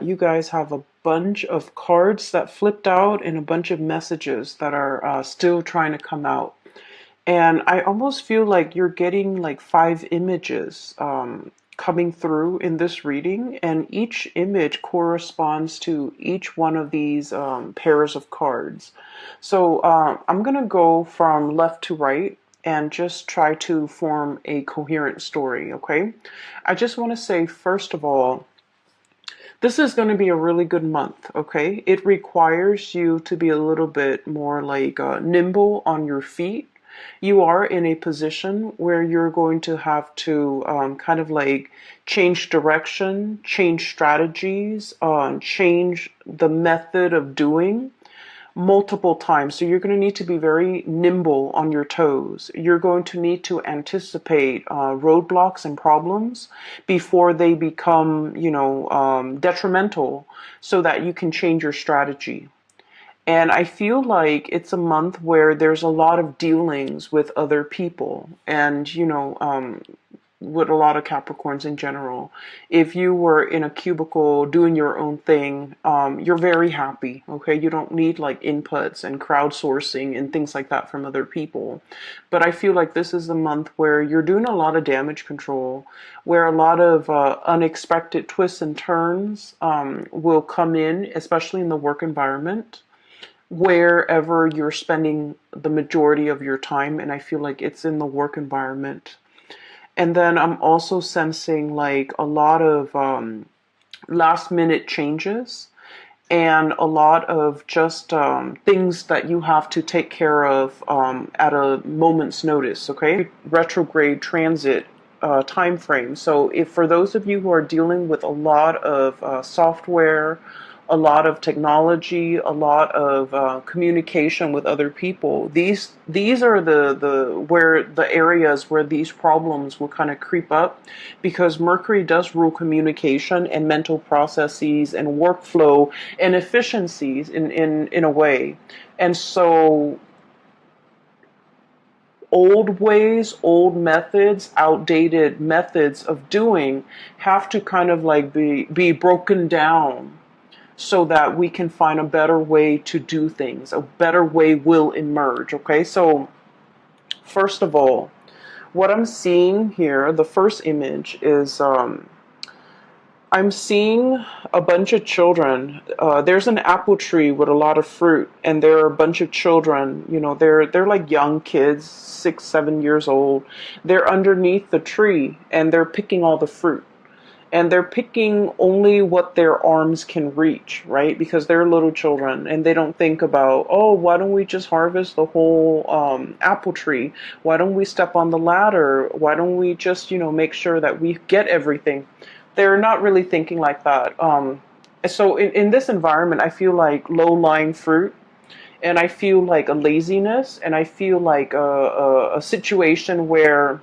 You guys have a bunch of cards that flipped out and a bunch of messages that are still trying to come out. And I almost feel like you're getting like five images coming through in this reading, and each image corresponds to each one of these pairs of cards. So I'm going to go from left to right and just try to form a coherent story, okay? I just want to say, first of all, this is going to be a really good month, okay? It requires you to be a little bit more like nimble on your feet. You are in a position where you're going to have to kind of like change direction, change strategies, change the method of doing multiple times. So you're going to need to be very nimble on your toes. You're going to need to anticipate roadblocks and problems before they become, detrimental, so that you can change your strategy. And I feel like it's a month where there's a lot of dealings with other people, and with a lot of Capricorns in general. If you were in a cubicle doing your own thing, you're very happy, okay? You don't need like inputs and crowdsourcing and things like that from other people. But I feel like this is the month where you're doing a lot of damage control, where a lot of unexpected twists and turns will come in, especially in the work environment, wherever you're spending the majority of your time. And I feel like it's in the work environment. And then I'm also sensing like a lot of last minute changes and a lot of just things that you have to take care of at a moment's notice, okay? Retrograde transit time frame. So if for those of you who are dealing with a lot of software, a lot of technology, a lot of communication with other people, these are the where the areas where these problems will kind of creep up, because Mercury does rule communication and mental processes and workflow and efficiencies in a way. And so old ways, old methods, outdated methods of doing have to kind of like be broken down so that we can find a better way to do things. A better way will emerge, okay? So first of all, what I'm seeing here, the first image is I'm seeing a bunch of children. There's an apple tree with a lot of fruit, and there are a bunch of children. They're like young kids, 6, 7 years old. They're underneath the tree, and they're picking all the fruit. And they're picking only what their arms can reach, right? Because they're little children, and they don't think about, oh, why don't we just harvest the whole apple tree? Why don't we step on the ladder? Why don't we just, make sure that we get everything? They're not really thinking like that. So in this environment, I feel like low-lying fruit, and I feel like a laziness, and I feel like a situation where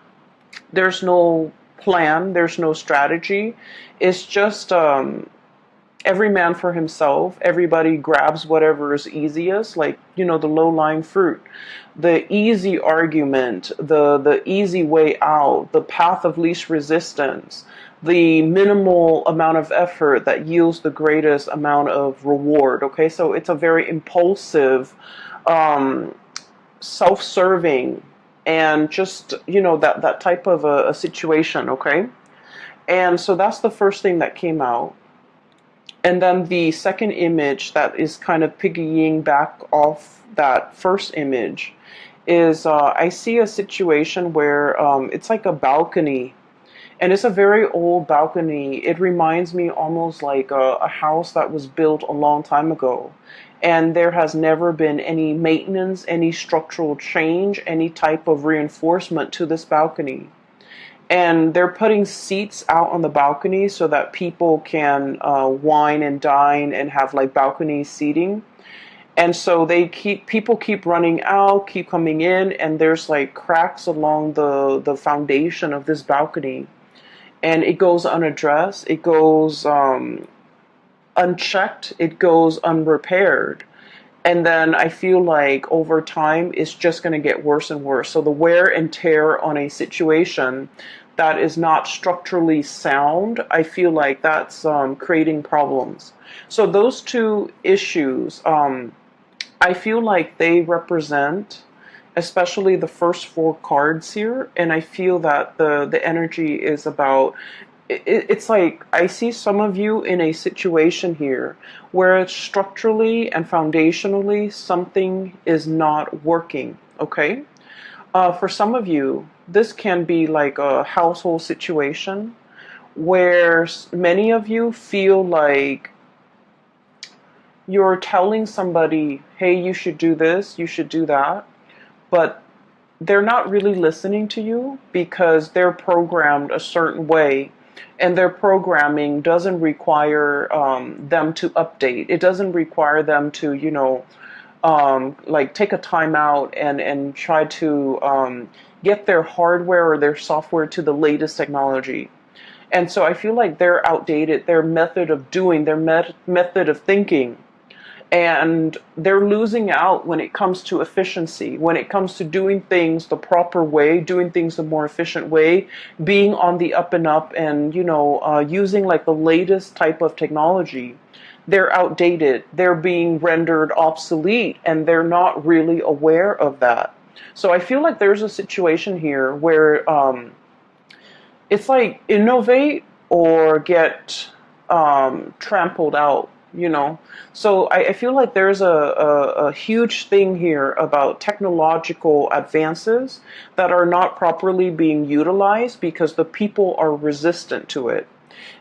there's no plan, there's no strategy. It's just every man for himself. Everybody grabs whatever is easiest, like, the low-lying fruit, the easy argument, the easy way out, the path of least resistance, the minimal amount of effort that yields the greatest amount of reward, okay? So it's a very impulsive, self-serving, and just, that type of a situation, okay? And so that's the first thing that came out. And then the second image that is kind of piggying back off that first image is I see a situation where it's like a balcony, and it's a very old balcony. It reminds me almost like a house that was built a long time ago. And there has never been any maintenance, any structural change, any type of reinforcement to this balcony. And they're putting seats out on the balcony so that people can wine and dine and have like balcony seating. And so people keep running out, keep coming in, and there's like cracks along the foundation of this balcony. And it goes unaddressed, it goes unchecked, it goes unrepaired. And then I feel like over time, it's just going to get worse and worse. So the wear and tear on a situation that is not structurally sound, I feel like that's creating problems. So those two issues, I feel like they represent, especially the first four cards here, and I feel that the energy is about. It's like I see some of you in a situation here where structurally and foundationally something is not working. Okay, for some of you, this can be like a household situation where many of you feel like you're telling somebody, hey, you should do this, you should do that, but they're not really listening to you because they're programmed a certain way, and their programming doesn't require them to update. It doesn't require them to, like take a time out and try to get their hardware or their software to the latest technology. And so I feel like they're outdated, their method of doing, their method of thinking, and they're losing out when it comes to efficiency, when it comes to doing things the proper way, doing things the more efficient way, being on the up and up, and using like the latest type of technology. They're outdated, they're being rendered obsolete, and they're not really aware of that. So I feel like there's a situation here where it's like innovate or get trampled out, So I feel like there's a huge thing here about technological advances that are not properly being utilized because the people are resistant to it.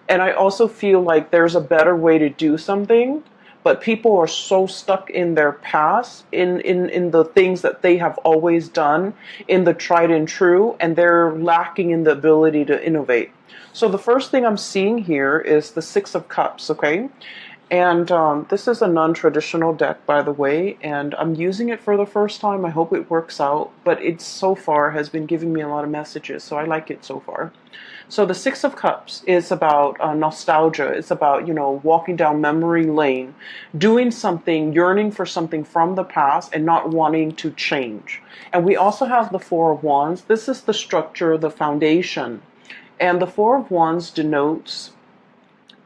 And I also feel like there's a better way to do something, but people are so stuck in their past, in the things that they have always done, in the tried and true, and they're lacking in the ability to innovate. So the first thing I'm seeing here is the Six of Cups, okay? And this is a non-traditional deck, by the way, and I'm using it for the first time. I hope it works out, but it so far has been giving me a lot of messages, so I like it so far. So the Six of Cups is about nostalgia. It's about, walking down memory lane, doing something, yearning for something from the past and not wanting to change. And we also have the Four of Wands. This is the structure, the foundation. And the Four of Wands denotes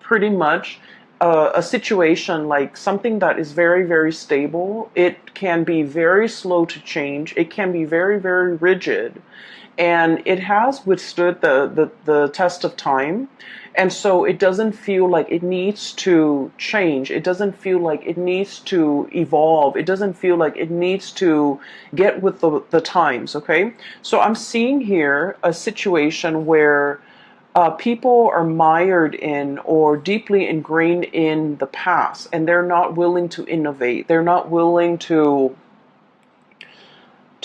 pretty much a situation like something that is very, very stable. It can be very slow to change. It can be very, very rigid. And it has withstood the test of time. And so it doesn't feel like it needs to change. It doesn't feel like it needs to evolve. It doesn't feel like it needs to get with the times, okay? So I'm seeing here a situation where people are mired in or deeply ingrained in the past, and they're not willing to innovate. They're not willing to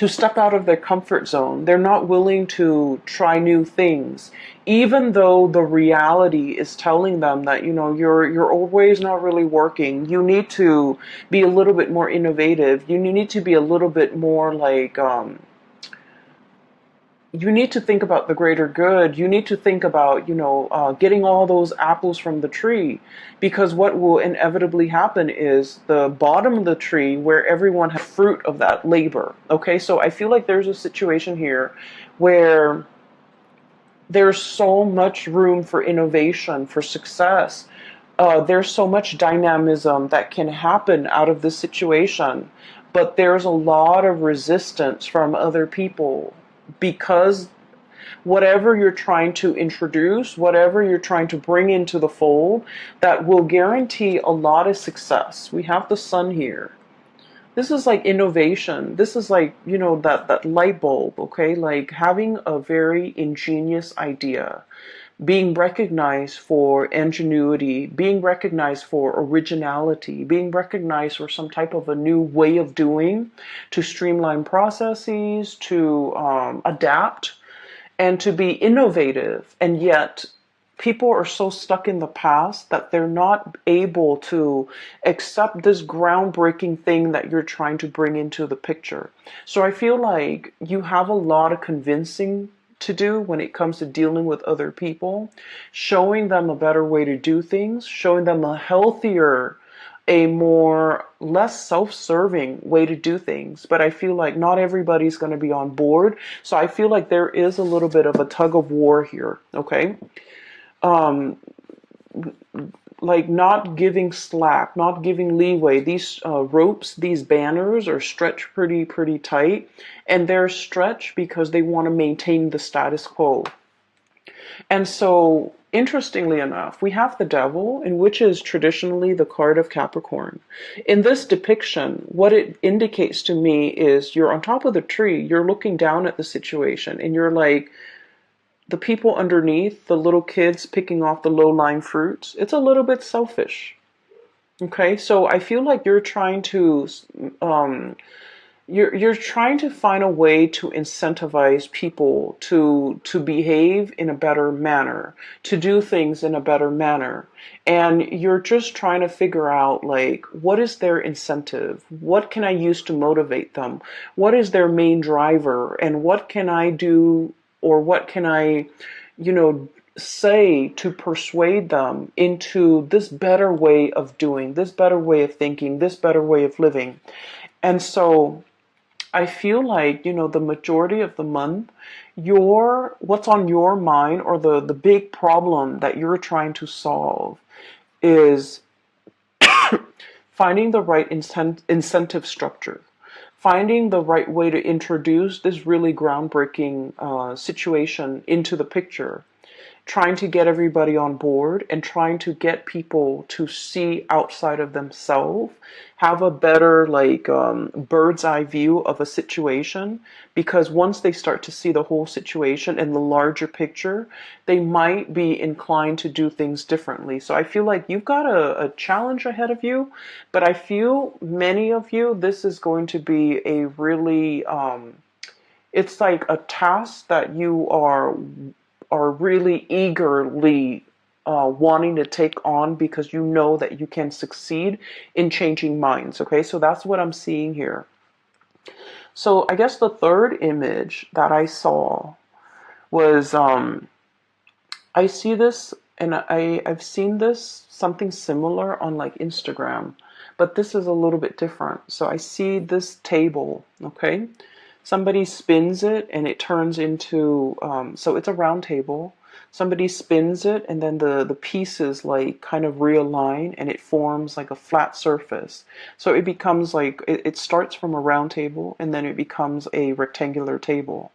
step out of their comfort zone. They're not willing to try new things, even though the reality is telling them that, your old way is not really working. You need to be a little bit more innovative. You need to be a little bit more like, you need to think about the greater good. You need to think about, getting all those apples from the tree, because what will inevitably happen is the bottom of the tree where everyone has fruit of that labor. Okay, so I feel like there's a situation here where there's so much room for innovation, for success. There's so much dynamism that can happen out of this situation, but there's a lot of resistance from other people, because whatever you're trying to introduce, whatever you're trying to bring into the fold, that will guarantee a lot of success. We have the Sun here. This is like innovation. This is like, that light bulb, okay? Like having a very ingenious idea, being recognized for ingenuity, being recognized for originality, being recognized for some type of a new way of doing, to streamline processes, to adapt, and to be innovative. And yet people are so stuck in the past that they're not able to accept this groundbreaking thing that you're trying to bring into the picture. So I feel like you have a lot of convincing to do when it comes to dealing with other people, showing them a better way to do things, showing them a healthier a more less self-serving way to do things, but I feel like not everybody's going to be on board. So I feel like there is a little bit of a tug of war here, okay? Um, like not giving slack, not giving leeway. These ropes, these banners are stretched pretty tight, and they're stretched because they want to maintain the status quo. And so, interestingly enough, we have the devil, in which is traditionally the card of Capricorn. In this depiction, what it indicates to me is you're on top of the tree, you're looking down at the situation, and you're like, the people underneath, the little kids picking off the low-lying fruits, it's a little bit selfish. Okay, so I feel like you're trying to you're trying to find a way to incentivize people to behave in a better manner, to do things in a better manner. And you're just trying to figure out, like, what is their incentive? What can I use to motivate them? What is their main driver? And what can I do, or what can I, say to persuade them into this better way of doing, this better way of thinking, this better way of living? And so I feel like, the majority of the month, what's on your mind, or the big problem that you're trying to solve, is finding the right incentive structure, finding the right way to introduce this really groundbreaking situation into the picture, trying to get everybody on board and trying to get people to see outside of themselves, have a better bird's eye view of a situation, because once they start to see the whole situation and the larger picture, they might be inclined to do things differently. So I feel like you've got a challenge ahead of you, but I feel many of you, this is going to be a really it's like a task that you are really eagerly wanting to take on, because you know that you can succeed in changing minds. Okay, so that's what I'm seeing here. So I guess the third image that I saw was I see this, and I've seen this something similar on like Instagram, but this is a little bit different. So I see this table, okay? Somebody spins it and it turns into, so it's a round table. Somebody spins it and then the pieces like kind of realign and it forms like a flat surface. So it becomes like, it starts from a round table and then it becomes a rectangular table.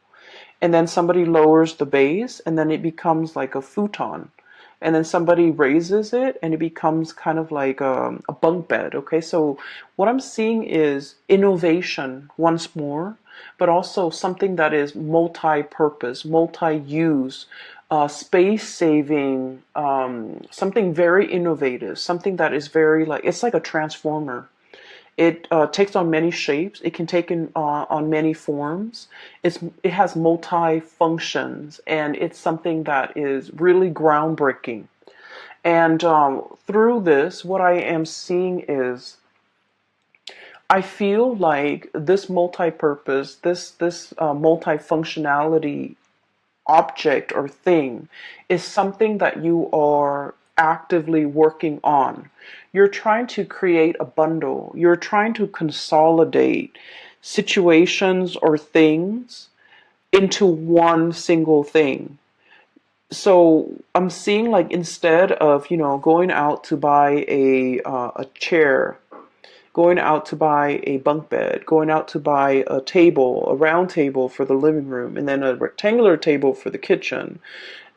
And then somebody lowers the base and then it becomes like a futon. And then somebody raises it and it becomes kind of like a bunk bed. Okay, so what I'm seeing is innovation once more, but also something that is multi-purpose, multi-use, space-saving, something very innovative, something that is very like, it's like a transformer. It takes on many shapes. It can take on many forms. It has multi functions, and it's something that is really groundbreaking. And through this, what I am seeing is, I feel like this multi-purpose, this multi-functionality object or thing is something that you are actively working on. You're trying to create a bundle. You're trying to consolidate situations or things into one single thing. So I'm seeing, like, instead of, going out to buy a chair, going out to buy a bunk bed, going out to buy a table, a round table for the living room, and then a rectangular table for the kitchen,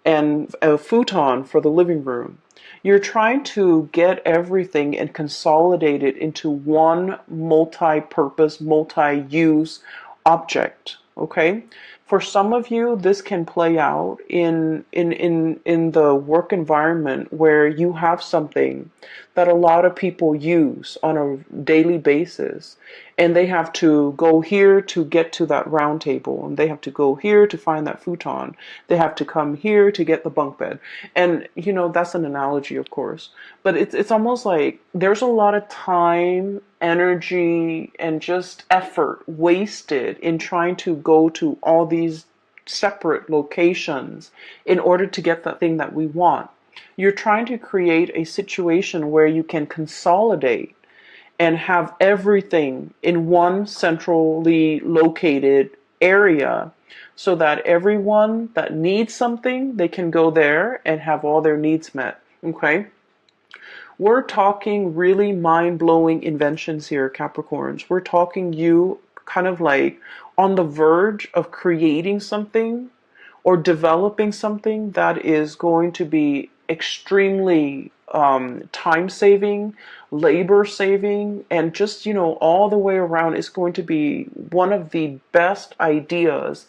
and a futon for the living room. You're trying to get everything and consolidate it into one multi-purpose, multi-use object. Okay? For some of you, this can play out in the work environment where you have something that a lot of people use on a daily basis, and they have to go here to get to that round table, and they have to go here to find that futon. They have to come here to get the bunk bed. And that's an analogy, of course, but it's almost like there's a lot of time, energy, and just effort wasted in trying to go to all these separate locations in order to get the thing that we want. You're trying to create a situation where you can consolidate and have everything in one centrally located area so that everyone that needs something, they can go there and have all their needs met. Okay? We're talking really mind-blowing inventions here, Capricorns. We're talking you kind of like on the verge of creating something or developing something that is going to be extremely time saving, labor saving, and just, all the way around is going to be one of the best ideas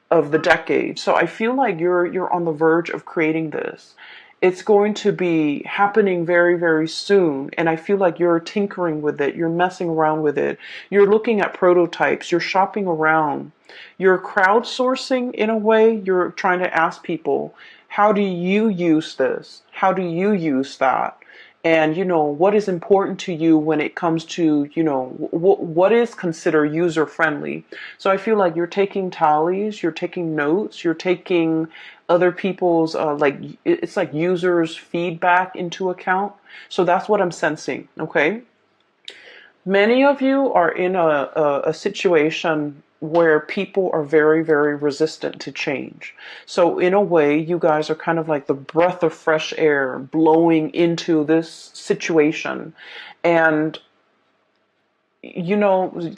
of the decade. So I feel like you're on the verge of creating this. It's going to be happening very, very soon. And I feel like you're tinkering with it. You're messing around with it. You're looking at prototypes. You're shopping around. You're crowdsourcing in a way. You're trying to ask people, how do you use this? How do you use that? And what is important to you when it comes to what is considered user friendly. So I feel like you're taking tallies, you're taking notes, you're taking other people's it's like users feedback into account. So that's what I'm sensing. Okay, many of you are in a situation where people are very, very resistant to change. So in a way, you guys are kind of like the breath of fresh air blowing into this situation. And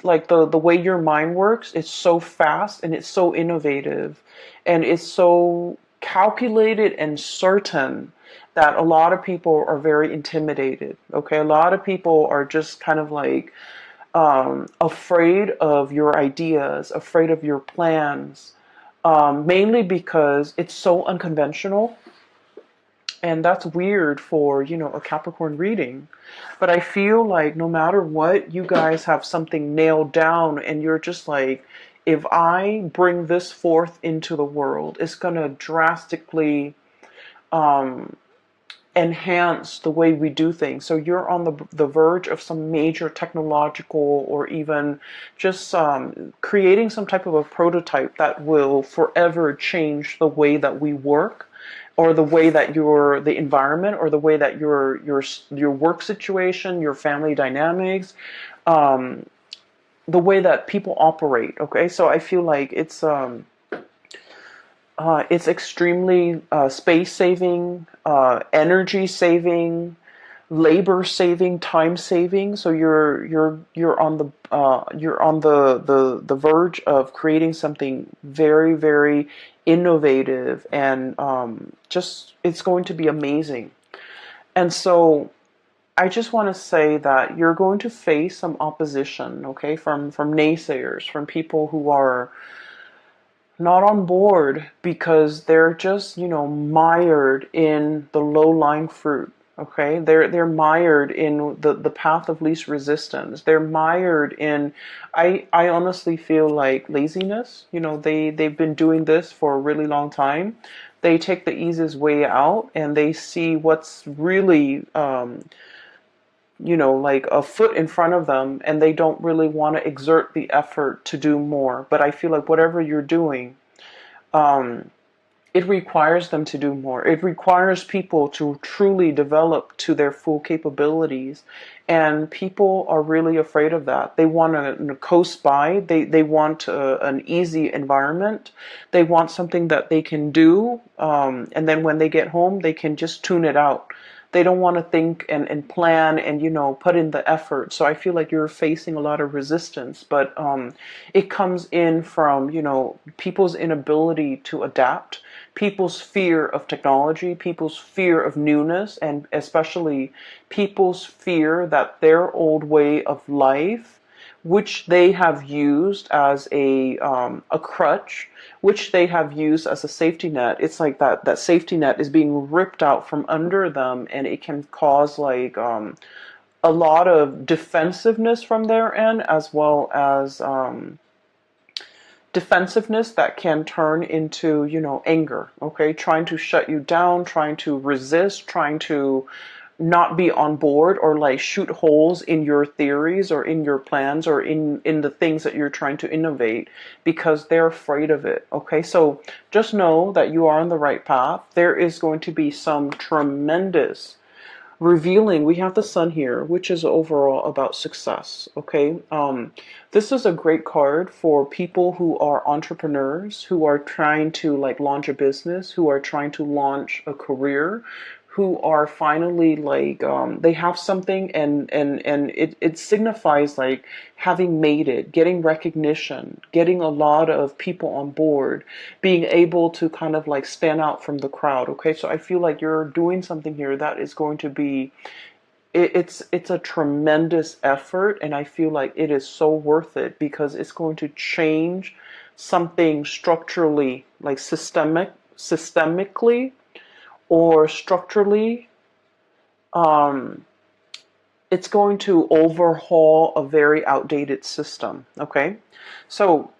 like the way your mind works, it's so fast and it's so innovative and it's so calculated and certain that a lot of people are very intimidated. Okay, a lot of people are just kind of like afraid of your ideas, afraid of your plans, mainly because it's so unconventional. And that's weird for, a Capricorn reading. But I feel like no matter what, you guys have something nailed down and you're just like, if I bring this forth into the world, it's going to drastically enhance the way we do things. So you're on the verge of some major technological or even just creating some type of a prototype that will forever change the way that we work, or the way that the environment, or the way that your work situation, your family dynamics, the way that people operate. Okay, so I feel like it's extremely space saving, energy saving, labor saving, time saving. So you're on the verge of creating something very, very innovative, and just it's going to be amazing. And so I just want to say that you're going to face some opposition, okay, from naysayers, from people who are not on board because they're just, mired in the low-lying fruit. Okay, they're mired in the path of least resistance. They're mired in, I honestly feel like laziness. They've been doing this for a really long time. They take the easiest way out and they see what's really like a foot in front of them, and they don't really want to exert the effort to do more. But I feel like whatever you're doing, it requires them to do more. It requires people to truly develop to their full capabilities. And people are really afraid of that. They want to coast by. They want an easy environment. They want something that they can do. And then when they get home, they can just tune it out. They don't want to think and plan and, put in the effort. So I feel like you're facing a lot of resistance, but it comes in from, people's inability to adapt, people's fear of technology, people's fear of newness, and especially people's fear that their old way of life, which they have used as a crutch, which they have used as a safety net. It's like that safety net is being ripped out from under them, and it can cause like a lot of defensiveness from their end, as well as defensiveness that can turn into, anger. Okay, trying to shut you down, trying to resist, trying to not be on board, or like shoot holes in your theories or in your plans or in the things that you're trying to innovate, because they're afraid of it. Okay, so just know that you are on the right path. There is going to be some tremendous revealing, we have the sun here, which is overall about success. Okay. This is a great card for people who are entrepreneurs, who are trying to like launch a business, who are trying to launch a career, who are finally like they have something, and it signifies like having made it, getting recognition, getting a lot of people on board, being able to kind of like stand out from the crowd. Okay, so I feel like you're doing something here that is going to be it's a tremendous effort, and I feel like it is so worth it because it's going to change something structurally, like systemically or structurally. um, it's going to overhaul a very outdated system. Okay, so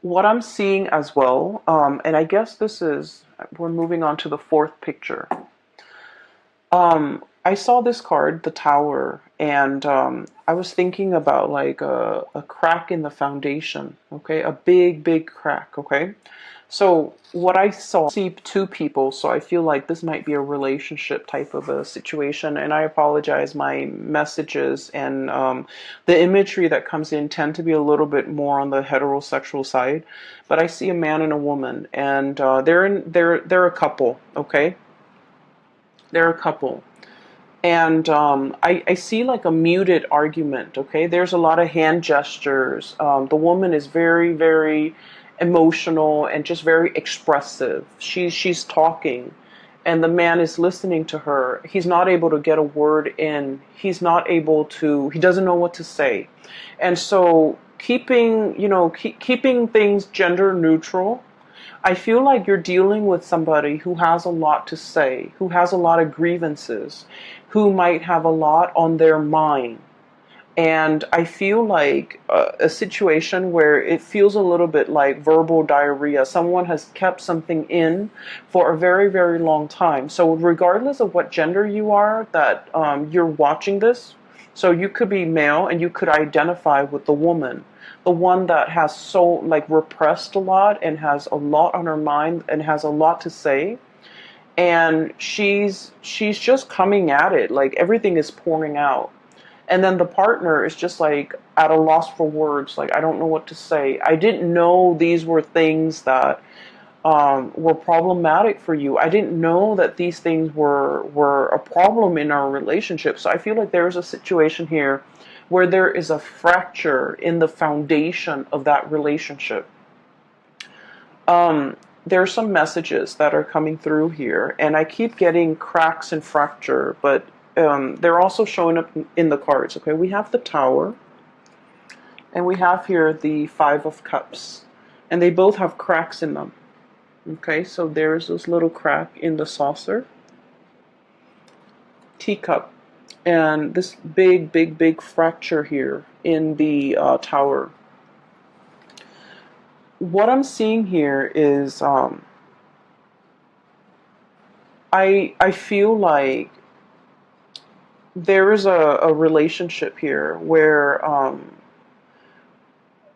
what I'm seeing as well, and I guess we're moving on to the fourth picture. I saw this card, the Tower, and I was thinking about like a crack in the foundation. Okay, a big, big crack. Okay, so what I saw, see two people, so I feel like this might be a relationship type of a situation. And I apologize, my messages and the imagery that comes in tend to be a little bit more on the heterosexual side. But I see a man and a woman, and they're a couple. Okay, they're a couple. And I see like a muted argument. Okay, there's a lot of hand gestures. The woman is very, very emotional and just very expressive. She's talking, and the man is listening to her. He's not able to get a word in. He's not able to. He doesn't know what to say, and so keeping things gender neutral. I feel like you're dealing with somebody who has a lot to say, who has a lot of grievances, who might have a lot on their mind. And I feel like a situation where it feels a little bit like verbal diarrhea. Someone has kept something in for a very, very long time. So regardless of what gender you are, that you're watching this, so you could be male and you could identify with the woman, the one that has so like repressed a lot and has a lot on her mind and has a lot to say. And she's just coming at it, like everything is pouring out. And then the partner is just like at a loss for words, like I don't know what to say. I didn't know these were things that were problematic for you. I didn't know that these things were a problem in our relationship. So I feel like there is a situation here where there is a fracture in the foundation of that relationship. There are some messages that are coming through here, and I keep getting cracks and fracture, but they're also showing up in the cards. Okay, we have the Tower, and we have here the Five of Cups, and they both have cracks in them. Okay, so there's this little crack in the saucer, teacup, and this big, big, big fracture here in the Tower. What I'm seeing here is I feel like there is a relationship here where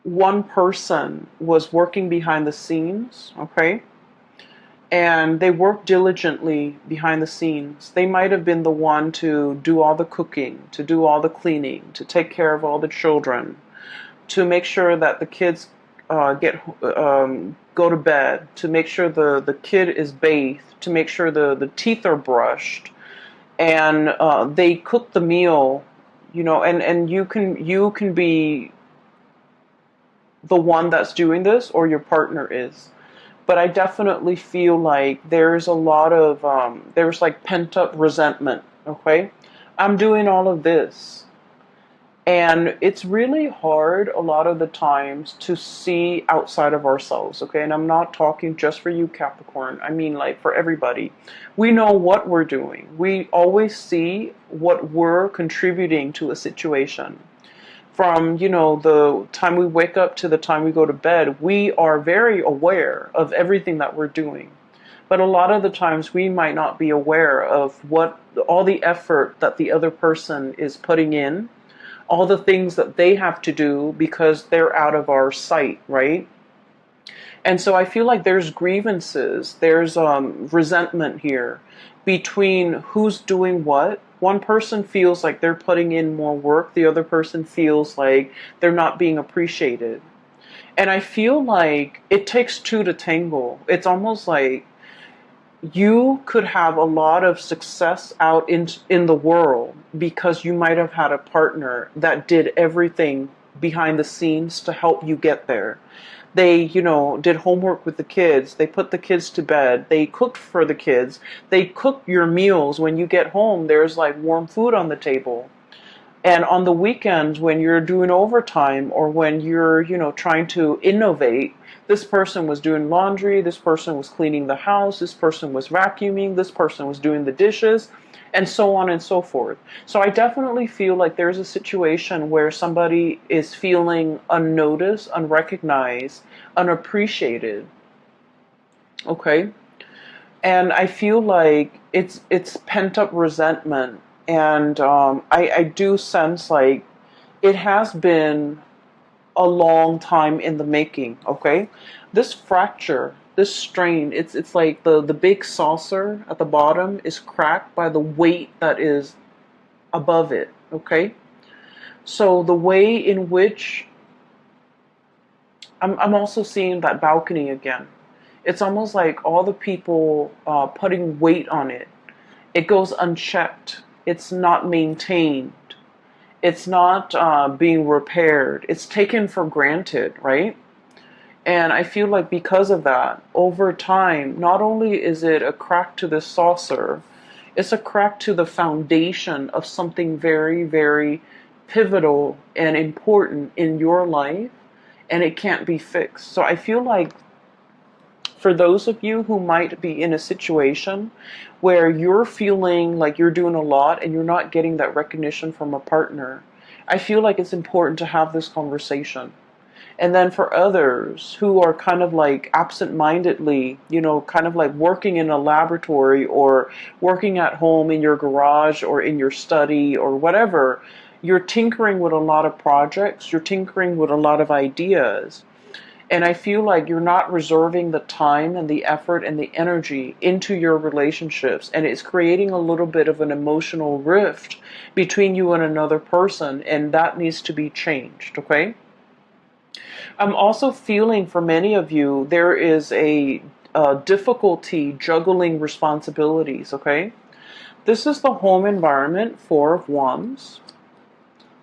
one person was working behind the scenes, okay? And they worked diligently behind the scenes. They might have been the one to do all the cooking, to do all the cleaning, to take care of all the children, to make sure that the kids go to bed, to make sure the kid is bathed, to make sure the teeth are brushed, and they cook the meal, and you can be the one that's doing this, or your partner is. But I definitely feel like there's a lot of there's like pent up resentment. Okay, I'm doing all of this. And it's really hard a lot of the times to see outside of ourselves, okay? And I'm not talking just for you, Capricorn. I mean, like, for everybody. We know what we're doing. We always see what we're contributing to a situation. From, the time we wake up to the time we go to bed, we are very aware of everything that we're doing. But a lot of the times we might not be aware of what all the effort that the other person is putting in, all the things that they have to do because they're out of our sight, right? And so I feel like there's grievances, there's resentment here between who's doing what. One person feels like they're putting in more work, the other person feels like they're not being appreciated. And I feel like it takes two to tangle. It's almost like you could have a lot of success out in the world because you might have had a partner that did everything behind the scenes to help you get there. They, did homework with the kids. They put the kids to bed. They cooked for the kids. They cook your meals. When you get home, there's like warm food on the table. And on the weekends, when you're doing overtime or when you're, trying to innovate, this person was doing laundry, this person was cleaning the house, this person was vacuuming, this person was doing the dishes, and so on and so forth. So I definitely feel like there's a situation where somebody is feeling unnoticed, unrecognized, unappreciated. Okay? And I feel like it's pent up resentment, and I do sense like it has been a long time in the making. Okay, this fracture, this strain, it's like the big saucer at the bottom is cracked by the weight that is above it. Okay, so the way in which I'm also seeing that balcony again. It's almost like all the people putting weight on it. It goes unchecked. It's not maintained. It's not being repaired. It's taken for granted, right? And I feel like because of that, over time, not only is it a crack to the saucer, it's a crack to the foundation of something very, very pivotal and important in your life, and it can't be fixed. So I feel like for those of you who might be in a situation where you're feeling like you're doing a lot and you're not getting that recognition from a partner, I feel like it's important to have this conversation. And then for others who are kind of like absent-mindedly, kind of like working in a laboratory or working at home in your garage or in your study or whatever, you're tinkering with a lot of projects, you're tinkering with a lot of ideas. And I feel like you're not reserving the time and the effort and the energy into your relationships. And it's creating a little bit of an emotional rift between you and another person. And that needs to be changed, okay? I'm also feeling for many of you, there is a difficulty juggling responsibilities, okay? This is the home environment, Four of Wands.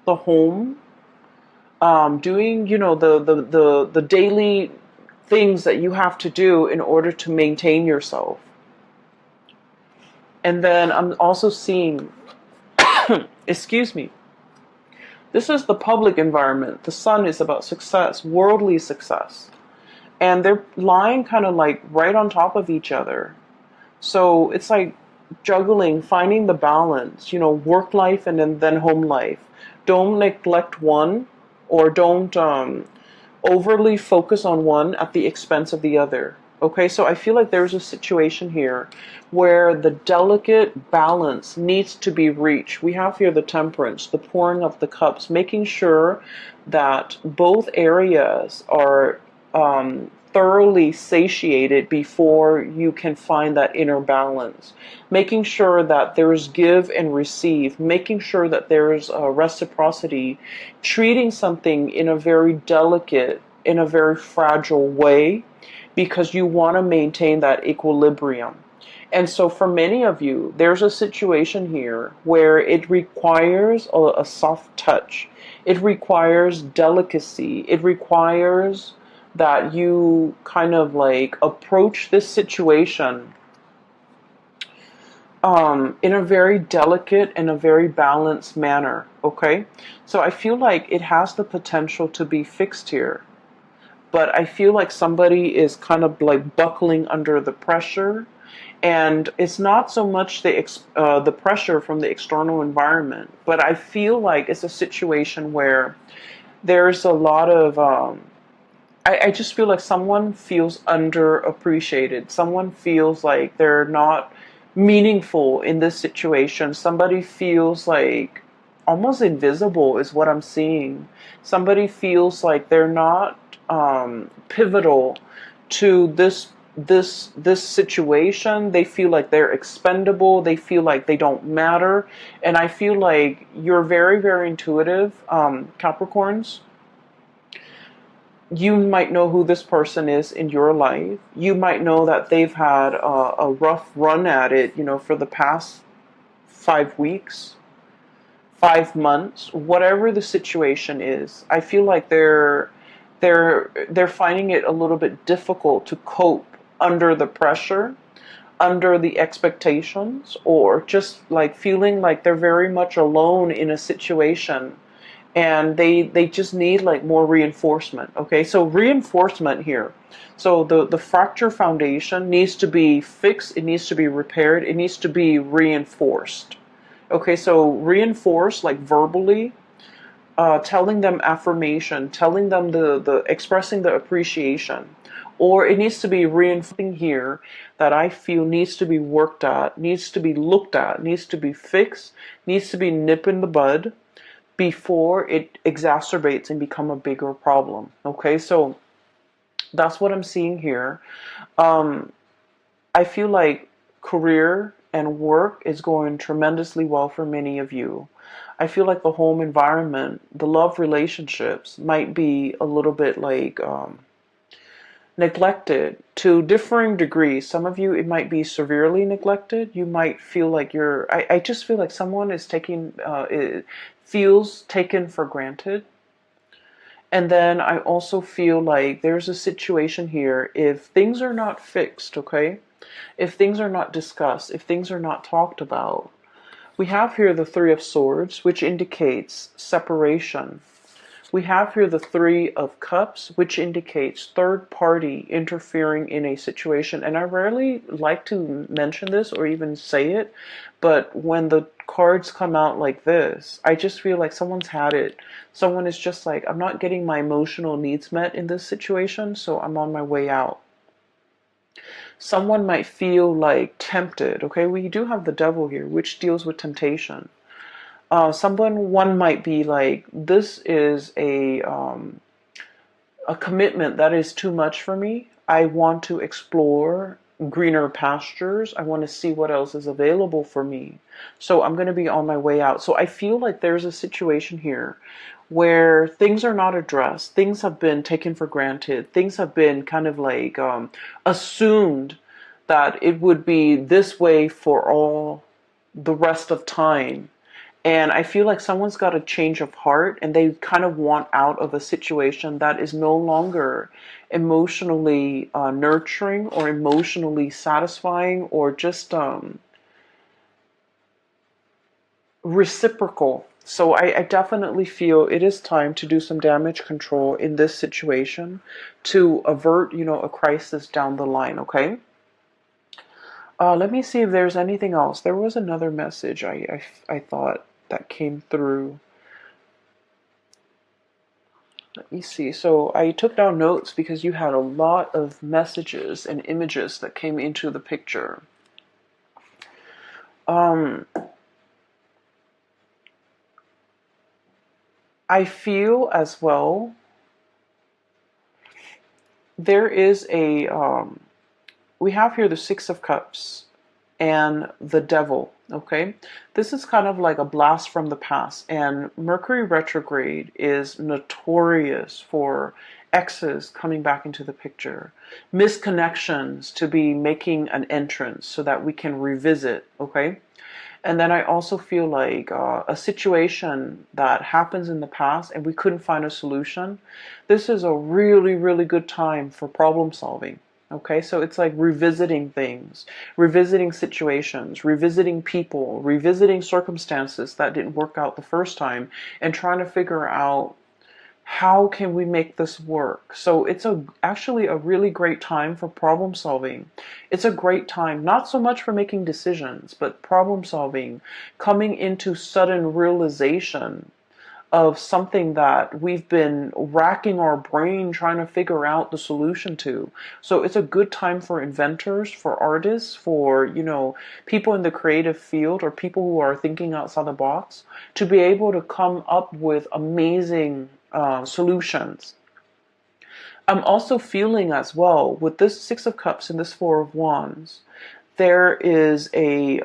The home, doing, the daily things that you have to do in order to maintain yourself. And then I'm also seeing, excuse me, this is the public environment. The sun is about success, worldly success. And they're lying kind of like right on top of each other. So it's like juggling, finding the balance, work life and then home life. Don't neglect one, or don't overly focus on one at the expense of the other. Okay, so I feel like there's a situation here where the delicate balance needs to be reached. We have here the Temperance, the pouring of the cups, making sure that both areas are thoroughly satiated before you can find that inner balance. Making sure that there's give and receive, making sure that there's reciprocity, treating something in a very delicate, in a very fragile way, because you want to maintain that equilibrium. And so for many of you, there's a situation here where it requires a soft touch. It requires delicacy. It requires that you kind of like approach this situation in a very delicate and a very balanced manner, okay? So I feel like it has the potential to be fixed here. But I feel like somebody is kind of like buckling under the pressure. And it's not so much the pressure from the external environment, but I feel like it's a situation where there's a lot of I just feel like someone feels underappreciated. Someone feels like they're not meaningful in this situation. Somebody feels like almost invisible is what I'm seeing. Somebody feels like they're not pivotal to this situation. They feel like they're expendable. They feel like they don't matter. And I feel like you're very, very intuitive, Capricorns. You might know who this person is in your life. You might know that they've had a rough run at it, for the past 5 weeks, 5 months, whatever the situation is. I feel like they're finding it a little bit difficult to cope under the pressure, under the expectations, or just like feeling like they're very much alone in a situation, and they just need like more reinforcement. Okay, so reinforcement here. So the fracture foundation needs to be fixed, it needs to be repaired, it needs to be reinforced. Okay, so reinforce like verbally, telling them affirmation, telling them the expressing the appreciation, or it needs to be reinforcing here that I feel needs to be worked at, needs to be looked at, needs to be fixed, needs to be nipped in the bud before it exacerbates and become a bigger problem. Okay, so that's what I'm seeing here. I feel like career and work is going tremendously well for many of you. I feel like the home environment, the love relationships might be a little bit like neglected to differing degrees. Some of you, it might be severely neglected. You might feel like I just feel like someone is feels taken for granted. And then I also feel like there's a situation here, if things are not fixed, okay? If things are not discussed, if things are not talked about. We have here the Three of Swords, which indicates separation. We have here the Three of Cups, which indicates third party interfering in a situation. And I rarely like to mention this or even say it, but when the cards come out like this, I just feel like someone's had it. Someone is just like, I'm not getting my emotional needs met in this situation, so I'm on my way out. Someone might feel like tempted. Okay, we do have the Devil here, which deals with temptation. One might be like, this is a commitment that is too much for me. I want to explore greener pastures. I want to see what else is available for me. So I'm going to be on my way out. So I feel like there's a situation here where things are not addressed. Things have been taken for granted. Things have been kind of like assumed that it would be this way for all the rest of time. And I feel like someone's got a change of heart and they kind of want out of a situation that is no longer emotionally nurturing or emotionally satisfying or just reciprocal. So I definitely feel it is time to do some damage control in this situation to avert, a crisis down the line, okay? Let me see if there's anything else. There was another message I thought that came through. Let me see. So I took down notes because you had a lot of messages and images that came into the picture. I feel as well there is we have here the Six of Cups and the Devil, okay? This is kind of like a blast from the past, and Mercury retrograde is notorious for exes coming back into the picture, misconnections to be making an entrance so that we can revisit, okay? And then I also feel like a situation that happens in the past and we couldn't find a solution. This is a really, really good time for problem solving. Okay, so it's like revisiting things, revisiting situations, revisiting people, revisiting circumstances that didn't work out the first time, and trying to figure out how can we make this work. So it's actually a really great time for problem solving. It's a great time, not so much for making decisions, but problem solving, coming into sudden realization of something that we've been racking our brain trying to figure out the solution to. So it's a good time for inventors, for artists, for, people in the creative field or people who are thinking outside the box to be able to come up with amazing solutions. I'm also feeling as well with this Six of Cups and this Four of Wands, there is a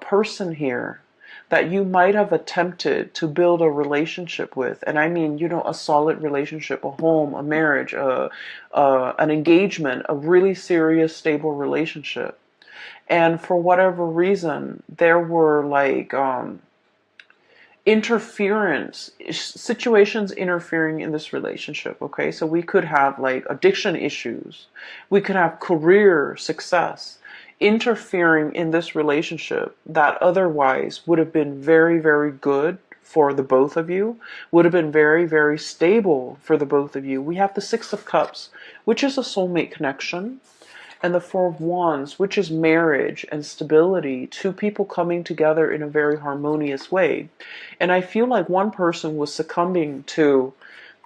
person here that you might have attempted to build a relationship with, and I mean, you know, a solid relationship, a home, a marriage, an engagement, a really serious, stable relationship. And for whatever reason, there were like interference situations interfering in this relationship. Okay, so we could have like addiction issues, we could have career success interfering in this relationship that otherwise would have been very, very good for the both of you, would have been very, very stable for the both of you. We have the Six of Cups, which is a soulmate connection, and the Four of Wands, which is marriage and stability, two people coming together in a very harmonious way. And I feel like one person was succumbing to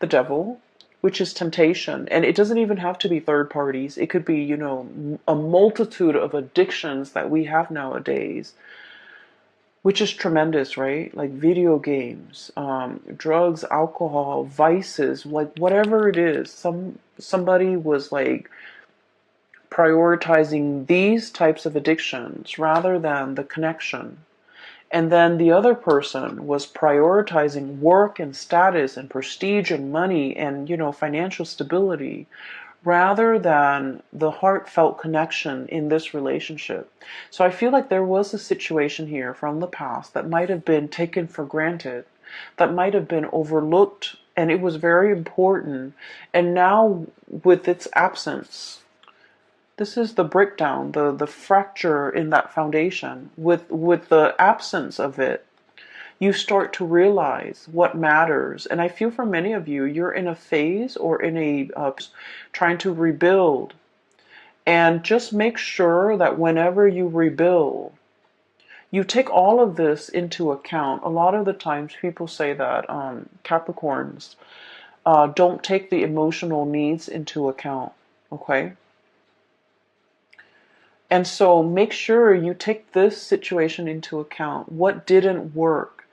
the devil, which is temptation. And it doesn't even have to be third parties. It could be, you know, a multitude of addictions that we have nowadays, which is tremendous, right? Like video games, drugs, alcohol, vices, like whatever it is. Somebody was like prioritizing these types of addictions rather than the connection. And then the other person was prioritizing work and status and prestige and money and, you know, financial stability rather than the heartfelt connection in this relationship. So I feel like there was a situation here from the past that might have been taken for granted, that might have been overlooked, and it was very important. And now, with its absence, this is the breakdown, the fracture in that foundation. With the absence of it, you start to realize what matters. And I feel for many of you, you're in a phase or in a trying to rebuild. And just make sure that whenever you rebuild, you take all of this into account. A lot of the times people say that Capricorns don't take the emotional needs into account. Okay? And so make sure you take this situation into account. What didn't work?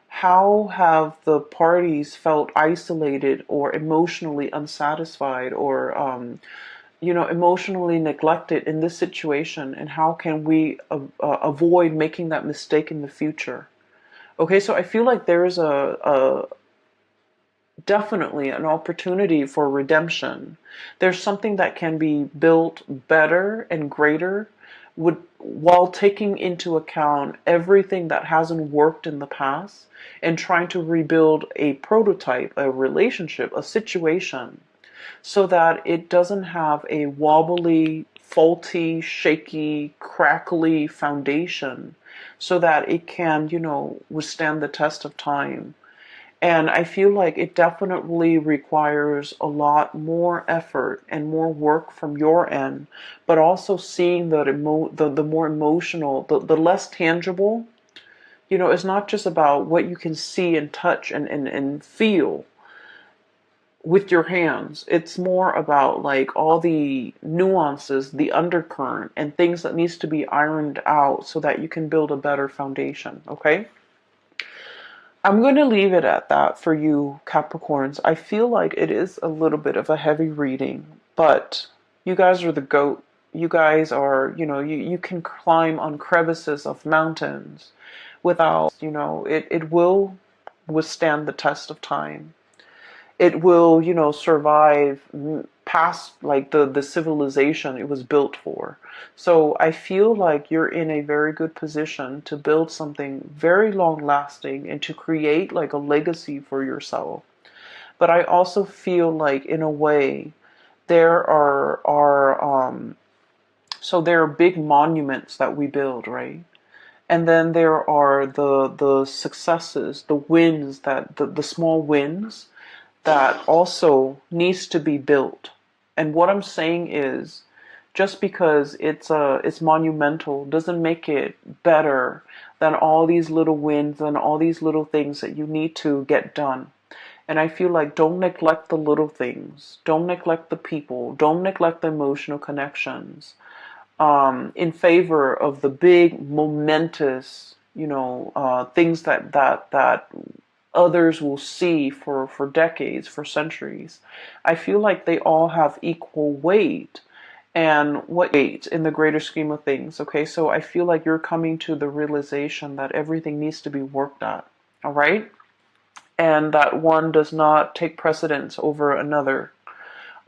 How have the parties felt isolated or emotionally unsatisfied or, you know, emotionally neglected in this situation? And how can we avoid making that mistake in the future? Okay, so I feel like there is a definitely an opportunity for redemption. There's something that can be built better and greater while taking into account everything that hasn't worked in the past and trying to rebuild a prototype, a relationship, a situation so that it doesn't have a wobbly, faulty, shaky, crackly foundation so that it can, you know, withstand the test of time. And I feel like it definitely requires a lot more effort and more work from your end, but also seeing the more emotional, the less tangible. You know, it's not just about what you can see and touch and feel with your hands. It's more about like all the nuances, the undercurrent, and things that needs to be ironed out so that you can build a better foundation, okay? I'm going to leave it at that for you, Capricorns. I feel like it is a little bit of a heavy reading, but you guys are the GOAT. You guys are, you know, you can climb on crevices of mountains without, you know, it will withstand the test of time. It will, you know, survive past like the civilization it was built for. So I feel like you're in a very good position to build something very long lasting and to create like a legacy for yourself. But I also feel like in a way there so there are big monuments that we build, right? And then there are the successes, the wins, that the small wins that also needs to be built. And what I'm saying is, just because it's monumental doesn't make it better than all these little wins and all these little things that you need to get done. And I feel like don't neglect the little things, don't neglect the people, don't neglect the emotional connections, in favor of the big momentous, you know, things that others will see for decades, for centuries. I feel like they all have equal weight. And what weight in the greater scheme of things? Okay, so I feel like you're coming to the realization that everything needs to be worked at. All right, and that one does not take precedence over another.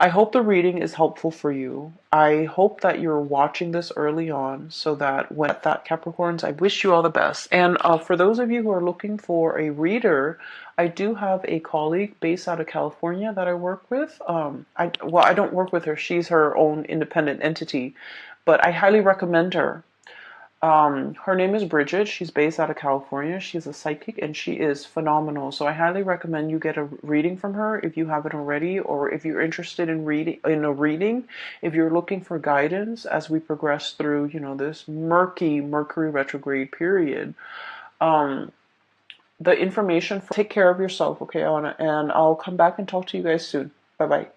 I hope the reading is helpful for you. I hope that you're watching this early on so that when that Capricorns, I wish you all the best. And for those of you who are looking for a reader, I do have a colleague based out of California that I work with. I don't work with her. She's her own independent entity, but I highly recommend her. Her name is Bridget. She's based out of California. She's a psychic and she is phenomenal. So I highly recommend you get a reading from her if you haven't already, or if you're interested in a reading, if you're looking for guidance as we progress through, this murky Mercury retrograde period. The information. Take care of yourself, okay, Anna, and I'll come back and talk to you guys soon. Bye bye.